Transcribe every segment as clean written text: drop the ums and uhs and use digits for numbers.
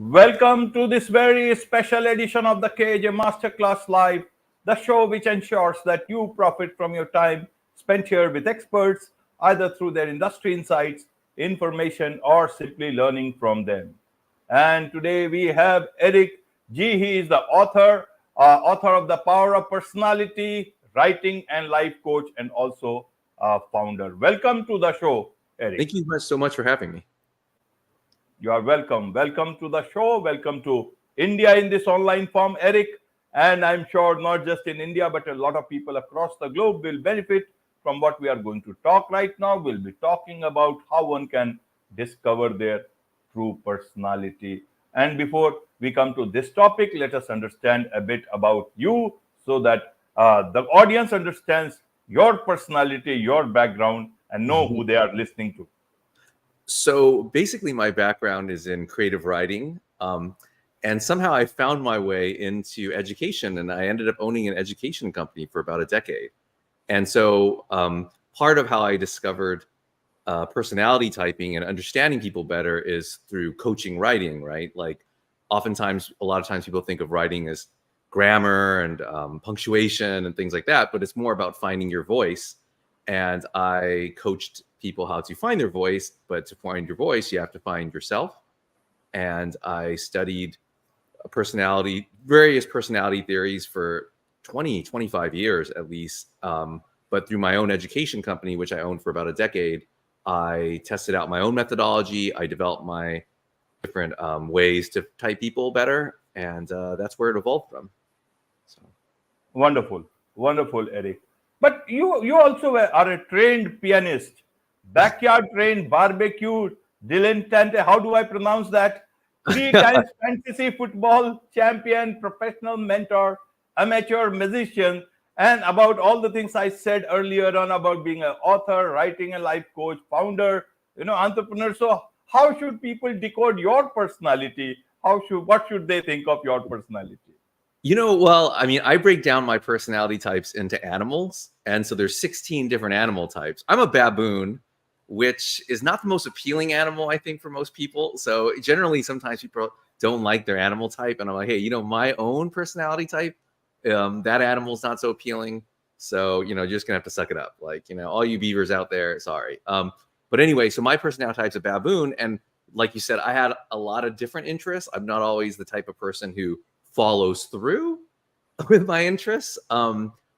Welcome to this very special edition of the KJ Masterclass Live, the show which ensures that you profit from your time spent here with experts, either through their industry insights, information, or simply learning from them. And today we have Eric G. He is the author of The Power of Personality, writing and life coach, and also a founder. Welcome to the show, Eric. Thank you so much for having me. You are welcome. Welcome to the show. Welcome to India in this online form, Eric. And I'm sure not just in India, but a lot of people across the globe will benefit from what we are going to talk right now. We'll be talking about how one can discover their true personality. And before we come to this topic, let us understand a bit about you so that the audience understands your personality, your background, and know who they are listening to. So basically, my background is in creative writing. And somehow I found my way into education, and I ended up owning an education company for about a decade. And so part of how I discovered personality typing and understanding people better is through coaching writing, right? Like oftentimes, a lot of times people think of writing as grammar and punctuation and things like that, but it's more about finding your voice. And I coached people how to find their voice, but to find your voice, you have to find yourself. And I studied various personality theories for 25 years at least. But through my own education company, which I owned for about a decade, I tested out my own methodology. I developed my different ways to type people better. And that's where it evolved from. So. Wonderful. Wonderful, Eric. But you also are a trained pianist, backyard trained barbecue dilettante. How do I pronounce that? 3 times fantasy football champion, professional mentor, amateur musician, and about all the things I said earlier on about being an author, writing a life coach, founder, entrepreneur. So how should people decode your personality? What should they think of your personality? Well, I mean, I break down my personality types into animals. And so there's 16 different animal types. I'm a baboon, which is not the most appealing animal, I think, for most people. So generally, sometimes people don't like their animal type. And I'm like, hey, my own personality type, that animal's not so appealing. So, you're just going to have to suck it up. Like, all you beavers out there, sorry. But anyway, so my personality type's a baboon. And like you said, I had a lot of different interests. I'm not always the type of person who follows through with my interests,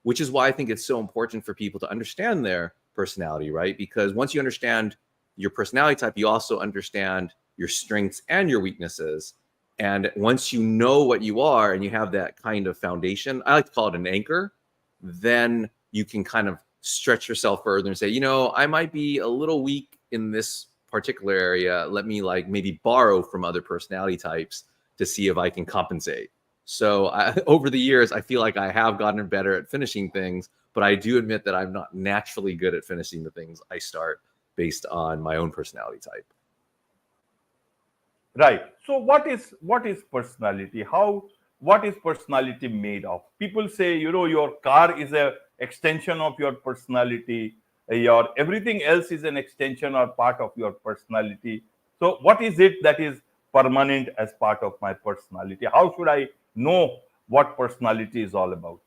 which is why I think it's so important for people to understand their personality, right? Because once you understand your personality type, you also understand your strengths and your weaknesses. And once you know what you are and you have that kind of foundation, I like to call it an anchor, then you can kind of stretch yourself further and say, I might be a little weak in this particular area. Let me maybe borrow from other personality types to see if I can compensate. So over the years, I feel like I have gotten better at finishing things, but I do admit that I'm not naturally good at finishing the things I start based on my own personality type. Right. So what is personality? What is personality made of? People say, your car is a extension of your personality. Your everything else is an extension or part of your personality. So what is it that is permanent as part of my personality? How should I know what personality is all about?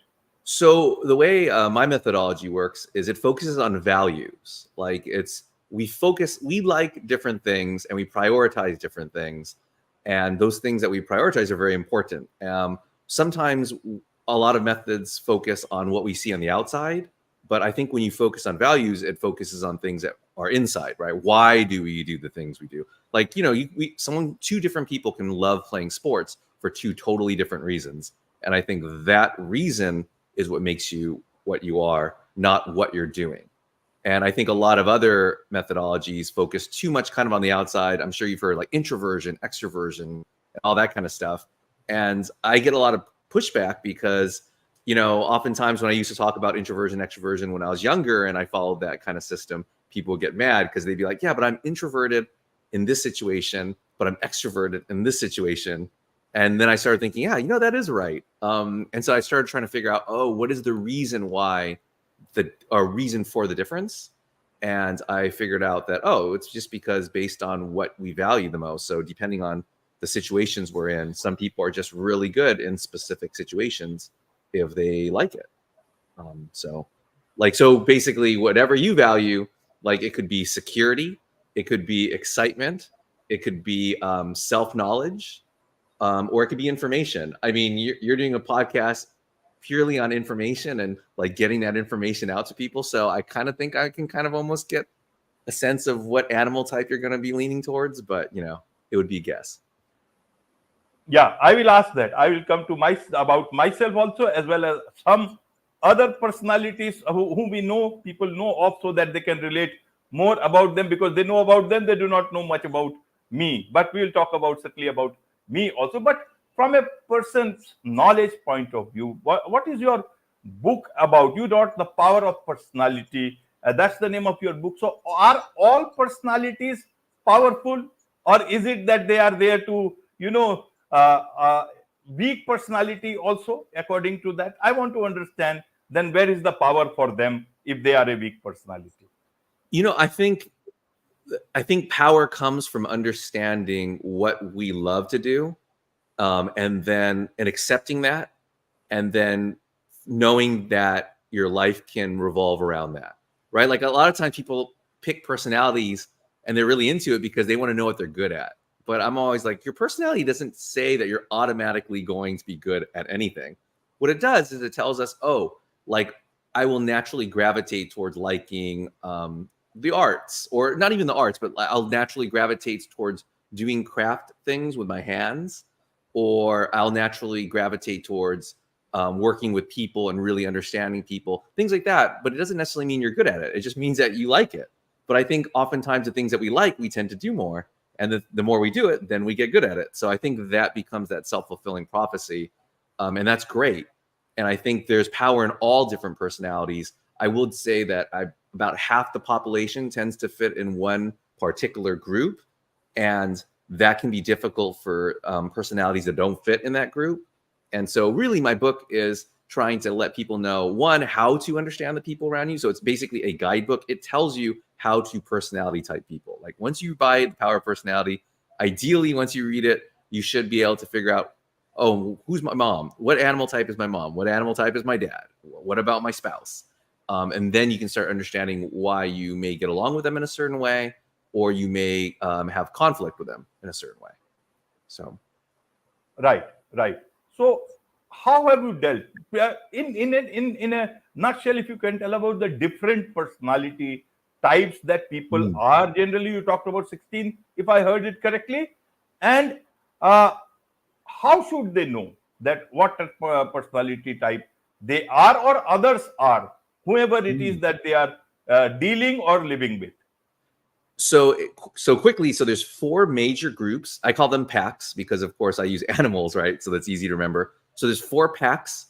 So the way my methodology works is it focuses on values. We like different things and we prioritize different things. And those things that we prioritize are very important. Sometimes a lot of methods focus on what we see on the outside. But I think when you focus on values, it focuses on things that are inside, right? Why do we do the things we do? Like, two different people can love playing sports for 2 totally different reasons. And I think that reason is what makes you what you are, not what you're doing. And I think a lot of other methodologies focus too much kind of on the outside. I'm sure you've heard like introversion, extroversion, and all that kind of stuff. And I get a lot of pushback because, oftentimes when I used to talk about introversion, extroversion when I was younger and I followed that kind of system, people would get mad because they'd be like, yeah, but I'm introverted in this situation, but I'm extroverted in this situation. And then I started thinking, yeah, that is right. And so I started trying to figure out, what is the reason why reason for the difference? And I figured out that, it's just because based on what we value the most. So depending on the situations we're in. Some people are just really good in specific situations if they like it. So basically whatever you value, like it could be security, it could be excitement, it could be self-knowledge, or it could be information. I mean, you're doing a podcast purely on information and like getting that information out to people. So I kind of think I can kind of almost get a sense of what animal type you're going to be leaning towards, but it would be a guess. Yeah, I will ask that. I will come to about myself also, as well as some other personalities whom we know, people know of, so that they can relate more about them, because they know about them, they do not know much about me. But we will talk about certainly about me also. But from a person's knowledge point of view, what is your book about? You wrote The Power of Personality. That's the name of your book. So are all personalities powerful, or is it that they are there to, weak personality also, according to that? I want to understand then where is the power for them if they are a weak personality. I think power comes from understanding what we love to do, and accepting that, and then knowing that your life can revolve around that, right? Like a lot of times people pick personalities and they're really into it because they want to know what they're good at. But I'm always like, your personality doesn't say that you're automatically going to be good at anything. What it does is it tells us, oh, like I will naturally gravitate towards liking the arts, or not even the arts, but I'll naturally gravitate towards doing craft things with my hands, or I'll naturally gravitate towards working with people and really understanding people, things like that. But it doesn't necessarily mean you're good at it. It just means that you like it. But I think oftentimes the things that we like, we tend to do more. And the more we do it, then we get good at it. So I think that becomes that self-fulfilling prophecy. And that's great. And I think there's power in all different personalities. I would say that about half the population tends to fit in one particular group. And that can be difficult for personalities that don't fit in that group. And so really my book is trying to let people know, one, how to understand the people around you. So it's basically a guidebook. It tells you how to personality type people. Like once you buy The Power of Personality, ideally, once you read it, you should be able to figure out, oh, who's my mom? What animal type is my mom? What animal type is my dad? What about my spouse? And then you can start understanding why you may get along with them in a certain way, or you may have conflict with them in a certain way. So, right. So, how have you dealt in a nutshell? If you can tell about the different personality types that people are generally, you talked about 16, if I heard it correctly, and how should they know that what personality type they are or others are, whoever it is that they are dealing or living with? So quickly, so there's 4 major groups. I call them packs because, of course, I use animals, right? So that's easy to remember. So there's 4 packs,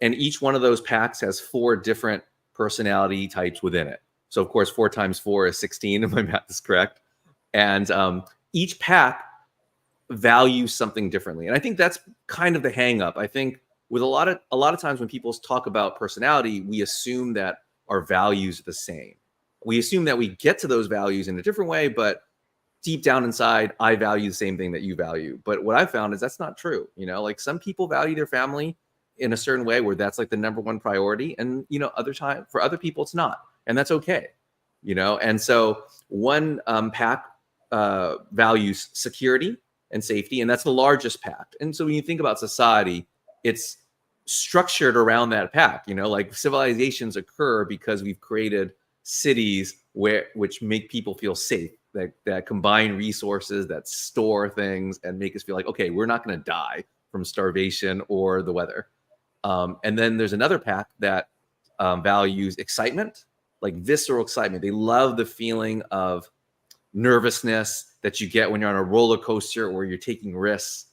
and each one of those packs has 4 different personality types within it. So, of course, 4 times 4 is 16, if my math is correct. And each pack values something differently. And I think that's kind of the hang up. I think with a lot of times when people talk about personality, we assume that our values are the same. We assume that we get to those values in a different way, but deep down inside, I value the same thing that you value. But what I found is that's not true. Like some people value their family in a certain way where that's like the number one priority. And, for other people, it's not. And that's okay. And so one pack values security and safety, and that's the largest pack. And so when you think about society, it's structured around that pack. Like civilizations occur because we've created cities which make people feel safe, that combine resources, that store things and make us feel like, okay, we're not going to die from starvation or the weather. And then there's another pack that values excitement, like visceral excitement. They love the feeling of nervousness that you get when you're on a roller coaster or you're taking risks.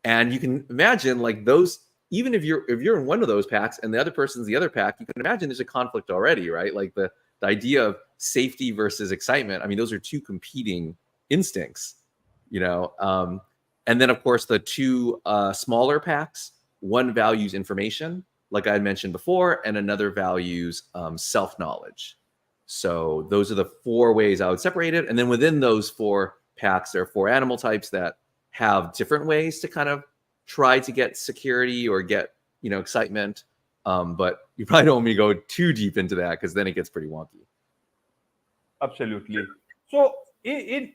And you can imagine like those, even if you're in one of those packs and the other person's the other pack, you can imagine there's a conflict already, right? Like the idea of safety versus excitement. I mean, those are 2 competing instincts, and then of course the 2 smaller packs, one values information, like I had mentioned before, and another values self-knowledge. So those are the 4 ways I would separate it. And then within those 4 packs, there are 4 animal types that have different ways to kind of try to get security or get, excitement. But you probably don't want me to go too deep into that because then it gets pretty wonky. Absolutely. So,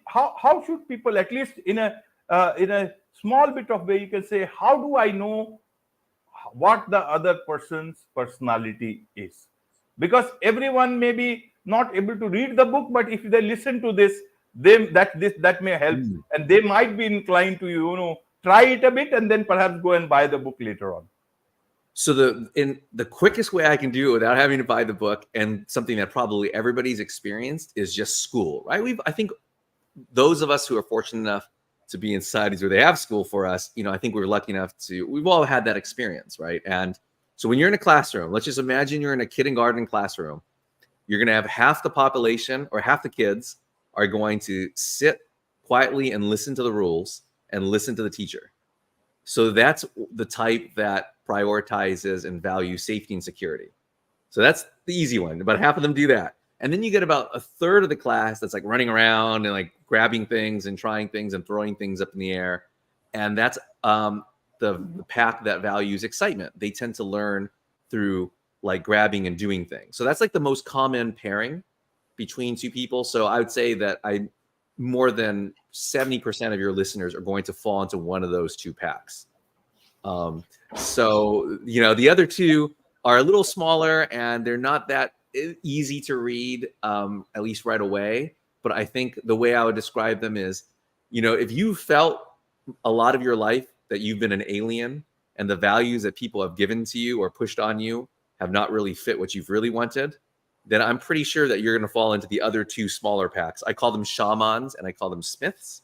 how should people, at least in a small bit of way, you can say, how do I know what the other person's personality is? Because everyone may be not able to read the book, but if they listen to this, that may help, and they might be inclined to try it a bit and then perhaps go and buy the book later on. So the quickest way I can do it without having to buy the book, and something that probably everybody's experienced, is just school, right? I think those of us who are fortunate enough to be in societies where they have school for us, I think we're lucky enough we've all had that experience, right? And so when you're in a classroom, let's just imagine you're in a kindergarten classroom, you're going to have half the population or half the kids are going to sit quietly and listen to the rules and listen to the teacher. So that's the type that prioritizes and values safety and security. So that's the easy one. About half of them do that. And then you get about a third of the class that's like running around and like grabbing things and trying things and throwing things up in the air. And that's the pack that values excitement. They tend to learn through like grabbing and doing things. So that's like the most common pairing between two people. So I would say that more than 70% of your listeners are going to fall into one of those two packs. So, the other two are a little smaller and they're not that easy to read, at least right away. But I think the way I would describe them is, if you felt a lot of your life that you've been an alien and the values that people have given to you or pushed on you have not really fit what you've really wanted, then I'm pretty sure that you're going to fall into the other two smaller packs. I call them shamans and I call them smiths.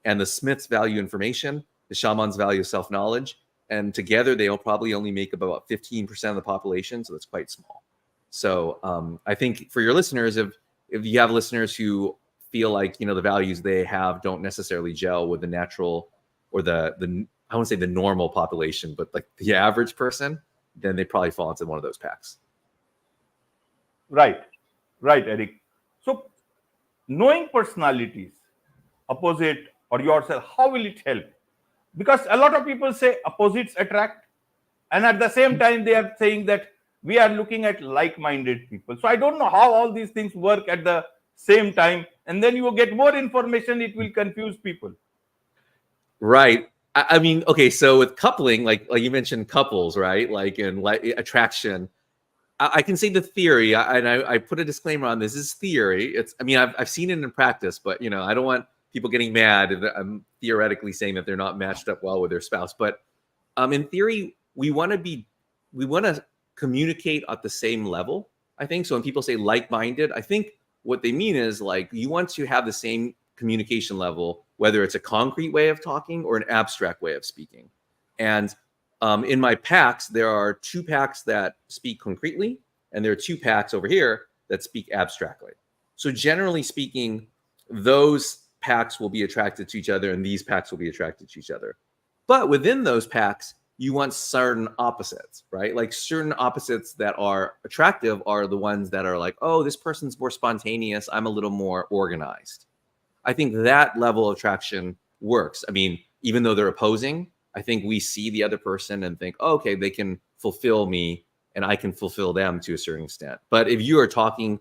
And the smiths value information, the shamans value self-knowledge, and together they'll probably only make about 15% of the population, so that's quite small. So I think for your listeners, if you have listeners who feel like the values they have don't necessarily gel with the natural or the I wouldn't say the normal population, but like the average person, then they probably fall into one of those packs. Right, Eric. So knowing personalities, opposite or yourself, how will it help? Because a lot of people say opposites attract, and at the same time they are saying that we are looking at like-minded people. So I don't know how all these things work at the same time, and then you will get more information, it will confuse people. Right. I mean, okay, so with coupling, like you mentioned couples, right? Like in attraction, I can say the theory, and I put a disclaimer on this is theory. I've seen it in practice, but I don't want people getting mad if I'm theoretically saying that they're not matched up well with their spouse. But in theory, we want to communicate at the same level, I think. So when people say like-minded, I think what they mean is like you want to have the same communication level, whether it's a concrete way of talking or an abstract way of speaking. And in my packs, there are two packs that speak concretely, and there are two packs over here that speak abstractly. So generally speaking, those packs will be attracted to each other, and these packs will be attracted to each other. But within those packs, you want certain opposites, right? Like certain opposites that are attractive are the ones that are like, oh, this person's more spontaneous, I'm a little more organized. I think that level of attraction works. I mean, even though they're opposing, I think we see the other person and think, oh, okay, they can fulfill me and I can fulfill them to a certain extent. But if you are talking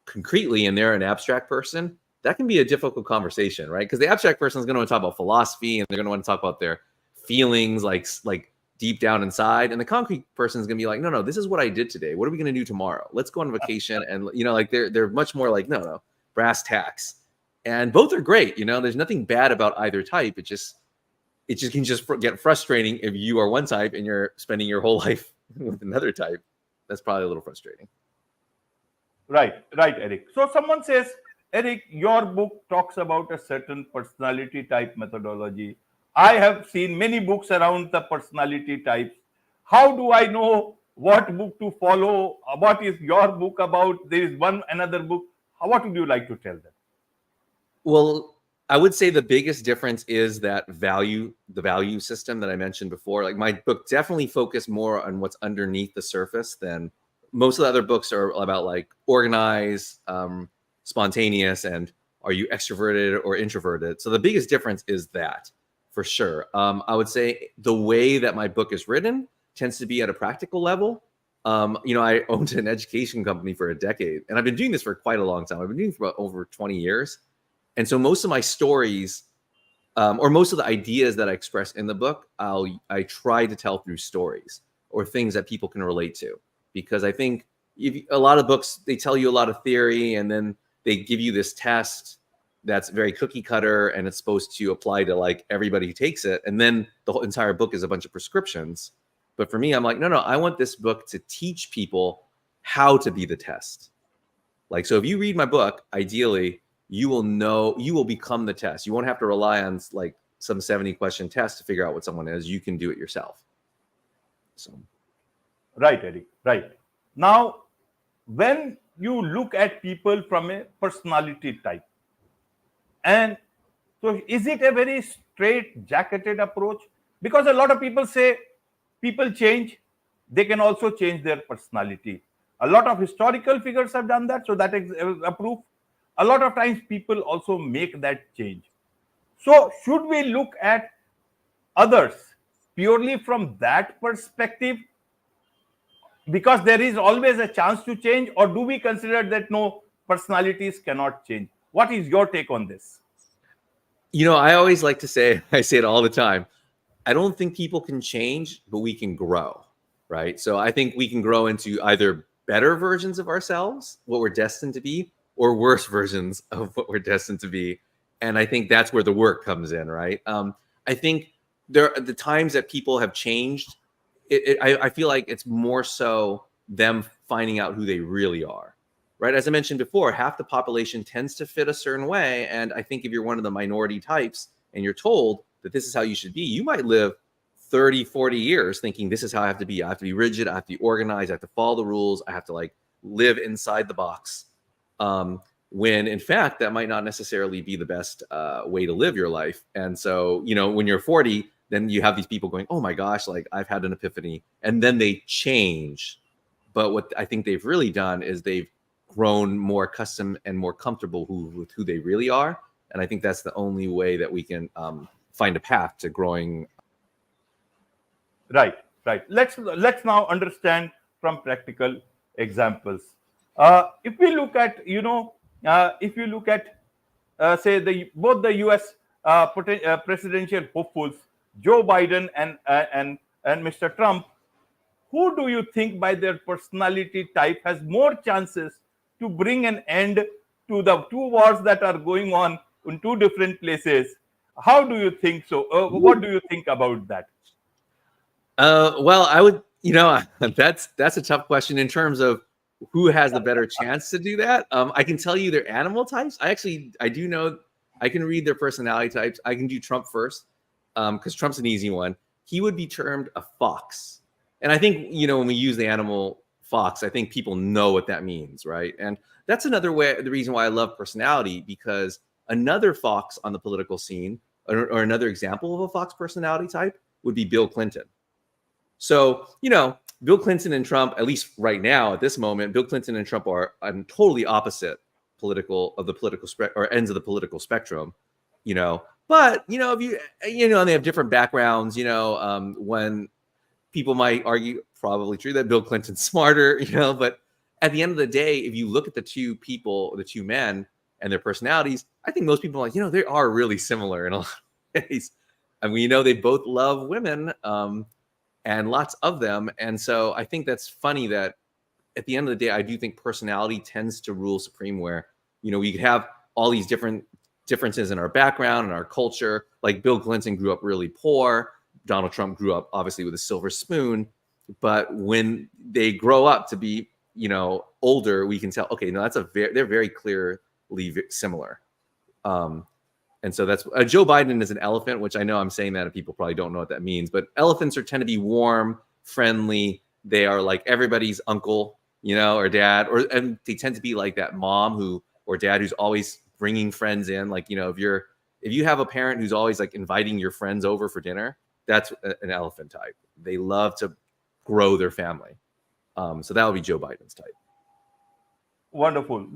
concretely and they're an abstract person, that can be a difficult conversation, right? Because the abstract person is going to want to talk about philosophy and they're going to want to talk about their feelings like deep down inside. And the concrete person is going to be like, no, this is what I did today. What are we going to do tomorrow? Let's go on vacation. And, like they're much more like, no, brass tacks. And both are great. There's nothing bad about either type. It just can just get frustrating if you are one type and you're spending your whole life with another type. That's probably a little frustrating. Right, Eric. So someone says, Eric, your book talks about a certain personality type methodology. I have seen many books around the personality types. How do I know what book to follow? What is your book about? There is another book. What would you like to tell them? Well, I would say the biggest difference is the value system that I mentioned before. Like my book definitely focused more on what's underneath the surface than most of the other books are about like organized, spontaneous, and are you extroverted or introverted? So the biggest difference is that for sure. I would say the way that my book is written tends to be at a practical level. I owned an education company for a decade, and I've been doing this for quite a long time. I've been doing it for about over 20 years. And so most of my stories, or most of the ideas that I express in the book, I try to tell through stories or things that people can relate to. Because I think a lot of books, they tell you a lot of theory, and then they give you this test that's very cookie cutter, and it's supposed to apply to like everybody who takes it. And then the whole entire book is a bunch of prescriptions. But for me, I'm like, no, I want this book to teach people how to be the test. Like, so if you read my book, ideally, you will become the test. You won't have to rely on like some 70 question test to figure out what someone is. You can do it yourself. So. Right, Eric. Right. Now, when you look at people from a personality type, and so is it a very straight jacketed approach? Because a lot of people say people change, they can also change their personality. A lot of historical figures have done that, so that is a proof. A lot of times people also make that change. So should we look at others purely from that perspective, because there is always a chance to change, or do we consider that no, personalities cannot change? What is your take on this? I always like to say, I say it all the time, I don't think people can change, but we can grow, right? So I think we can grow into either better versions of ourselves, what we're destined to be, or worse versions of what we're destined to be. And I think that's where the work comes in, right? I think there are the times that people have changed. I feel like it's more so them finding out who they really are, right? As I mentioned before, half the population tends to fit a certain way. And I think if you're one of the minority types and you're told that this is how you should be, you might live 30, 40 years thinking this is how I have to be. I have to be rigid. I have to be organized. I have to follow the rules. I have to like live inside the box. When in fact, that might not necessarily be the best way to live your life. And so, when you're 40, then you have these people going, oh my gosh, like I've had an epiphany, and then they change. But what I think they've really done is they've grown more accustomed and more comfortable with who they really are. And I think that's the only way that we can find a path to growing. Right. Let's now understand from practical examples. If we look at, if you look at, say, both the U.S. Presidential hopefuls, Joe Biden and Mr. Trump, who do you think by their personality type has more chances to bring an end to the two wars that are going on in two different places? How do you think so? What do you think about that? Well, I would, that's a tough question in terms of who has the better chance to do that. I can tell you their animal types. I do know, I can read their personality types. I can do Trump first, because Trump's an easy one. He would be termed a fox. And I think, when we use the animal fox, I think people know what that means, right? And that's the reason why I love personality, because another fox on the political scene, or another example of a fox personality type, would be Bill Clinton. So, Bill Clinton and Trump, at least right now at this moment, Bill Clinton and Trump are on totally opposite ends of the political spectrum, But, if and they have different backgrounds, when people might argue, probably true, that Bill Clinton's smarter, but at the end of the day, if you look at the two men and their personalities, I think most people are like, they are really similar in a lot of ways. I mean, they both love women, and lots of them. And so I think that's funny that at the end of the day, I do think personality tends to rule supreme, where, we could have all these differences in our background and our culture. Like Bill Clinton grew up really poor. Donald Trump grew up obviously with a silver spoon. But when they grow up to be, older, we can tell, okay, no, they're very clearly similar. And so that's Joe Biden is an elephant, which I know I'm saying that and people probably don't know what that means. But elephants tend to be warm, friendly. They are like everybody's uncle, or dad, and they tend to be like that mom or dad who's always bringing friends in. Like, if you have a parent who's always like inviting your friends over for dinner, that's an elephant type. They love to grow their family. So that would be Joe Biden's type. Wonderful.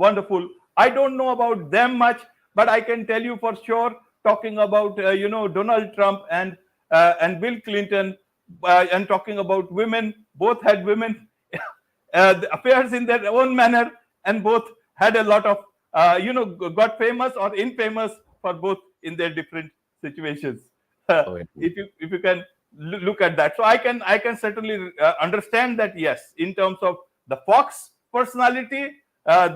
I don't know about them much, but I can tell you for sure, talking about Donald Trump and Bill Clinton, and talking about women. Both had women the affairs in their own manner, and both had a lot of got famous or infamous for both in their different situations. Oh, yeah. If you can look at that, so I can certainly understand that. Yes, in terms of the Fox personality,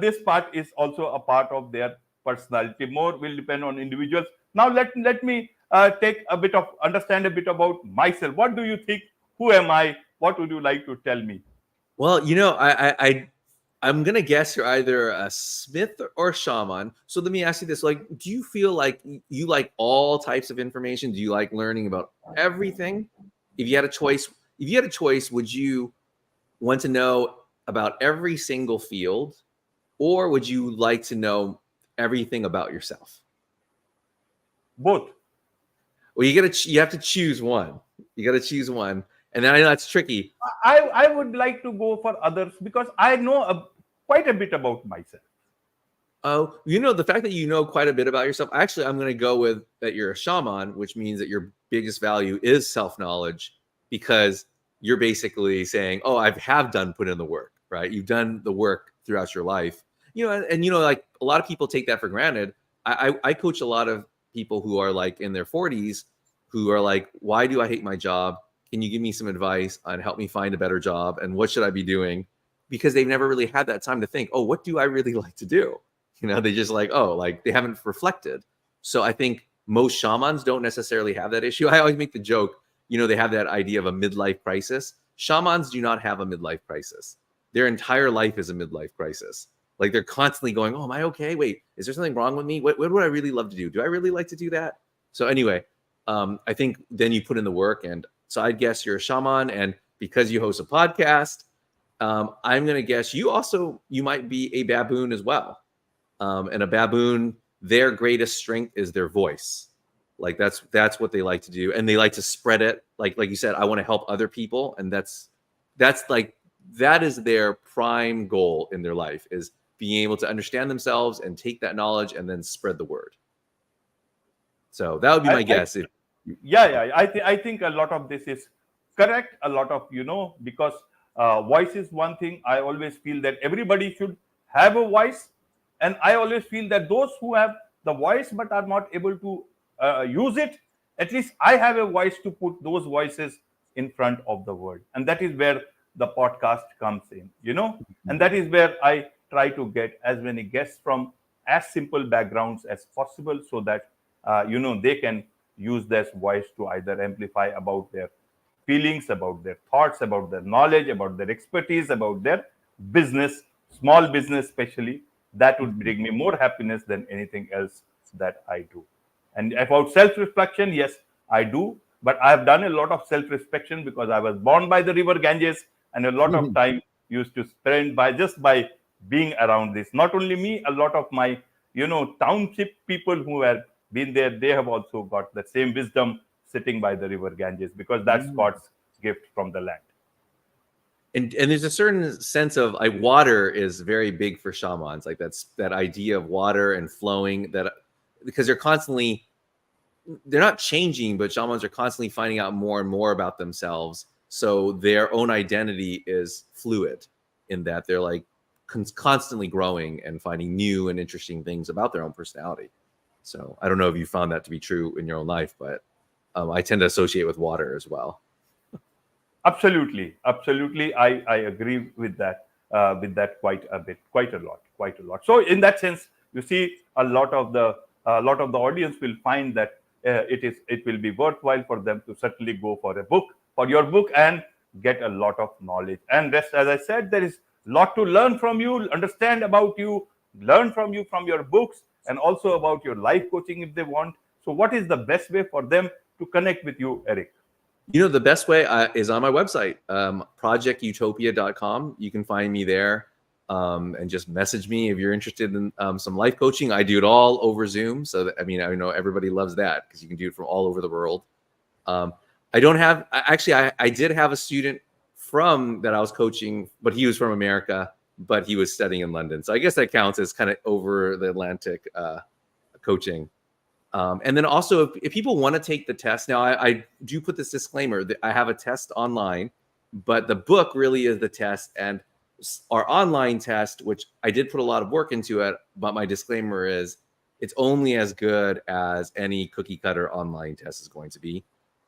this part is also a part of their personality. More will depend on individuals. Now let me take a bit of understand a bit about myself. What do you think? Who am I? What would you like to tell me? Well, I'm gonna guess you're either a smith or a shaman. So let me ask you this: like, do you feel like you like all types of information? Do you like learning about everything? If you had a choice, would you want to know about every single field, or would you like to know everything about yourself? Both. Well, you have to choose one. You got to choose one, and then I know that's tricky. I would like to go for others because I know quite a bit about myself. Oh, the fact that you know quite a bit about yourself. Actually, I'm going to go with that you're a shaman, which means that your biggest value is self-knowledge, because you're basically saying, "Oh, I have put in the work, right? You've done the work throughout your life." And like a lot of people take that for granted. I coach a lot of people who are like in their 40s, who are like, "Why do I hate my job? Can you give me some advice on help me find a better job? And what should I be doing?" Because they've never really had that time to think, "Oh, what do I really like to do?" They just like, oh, like they haven't reflected. So I think most shamans don't necessarily have that issue. I always make the joke, they have that idea of a midlife crisis. Shamans do not have a midlife crisis. Their entire life is a midlife crisis. Like they're constantly going, oh, am I okay? Wait, is there something wrong with me? What would I really love to do? Do I really like to do that? So anyway, I think then you put in the work. And so I'd guess you're a shaman. And because you host a podcast, I'm going to guess you might be a baboon as well. And a baboon, their greatest strength is their voice. Like that's what they like to do, and they like to spread it. Like you said, I want to help other people, and that is their prime goal in their life, is being able to understand themselves and take that knowledge and then spread the word. So that would be my guess. Yeah. I think a lot of this is correct. A lot of because voice is one thing. I always feel that everybody should have a voice. And I always feel that those who have the voice but are not able to use it, at least I have a voice to put those voices in front of the world. And that is where the podcast comes in, and that is where I try to get as many guests from as simple backgrounds as possible, so that, they can use their voice to either amplify about their feelings, about their thoughts, about their knowledge, about their expertise, about their business, small business especially. That would bring me more happiness than anything else that I do. And about self-reflection, yes, I do. But I have done a lot of self-reflection because I was born by the river Ganges, and a lot of time used to spend by being around this. Not only me, a lot of my, township people who have been there, they have also got the same wisdom sitting by the river Ganges, because that's God's gift from the land. And there's a certain sense of like water is very big for shamans. Like that idea of water and flowing, that because they're not changing, but shamans are constantly finding out more and more about themselves. So their own identity is fluid in that they're like constantly growing and finding new and interesting things about their own personality. So I don't know if you found that to be true in your own life, but I tend to associate with water as well. Absolutely. I agree with that quite a lot. So in that sense, you see, a lot of the audience will find that it will be worthwhile for them to certainly go for your book, and get a lot of knowledge. And rest, as I said, there is a lot to learn from you, understand about you, learn from you from your books, and also about your life coaching if they want. So what is the best way for them to connect with you, Eric? The best way is on my website, projectutopia.com. You can find me there, and just message me if you're interested in some life coaching. I do it all over Zoom. So I know everybody loves that because you can do it from all over the world. I did have a student that I was coaching, but he was from America, but he was studying in London. So I guess that counts as kind of over the Atlantic coaching. And then also, if people want to take the test, now I do put this disclaimer that I have a test online, but the book really is the test. And our online test, which I did put a lot of work into it, but my disclaimer is it's only as good as any cookie cutter online test is going to be.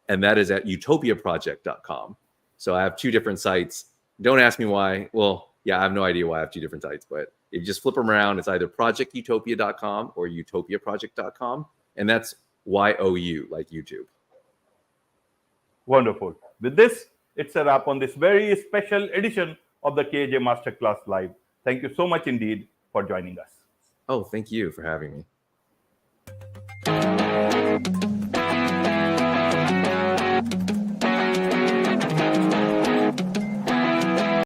And that is at utopiaproject.com. So I have two different sites. Don't ask me why. Well, yeah, I have no idea why I have two different sites, but if you just flip them around, it's either projectutopia.com or utopiaproject.com. And that's YOU, like YouTube. Wonderful. With this, it's a wrap on this very special edition of the KJ Masterclass Live. Thank you so much indeed for joining us. Oh, thank you for having me.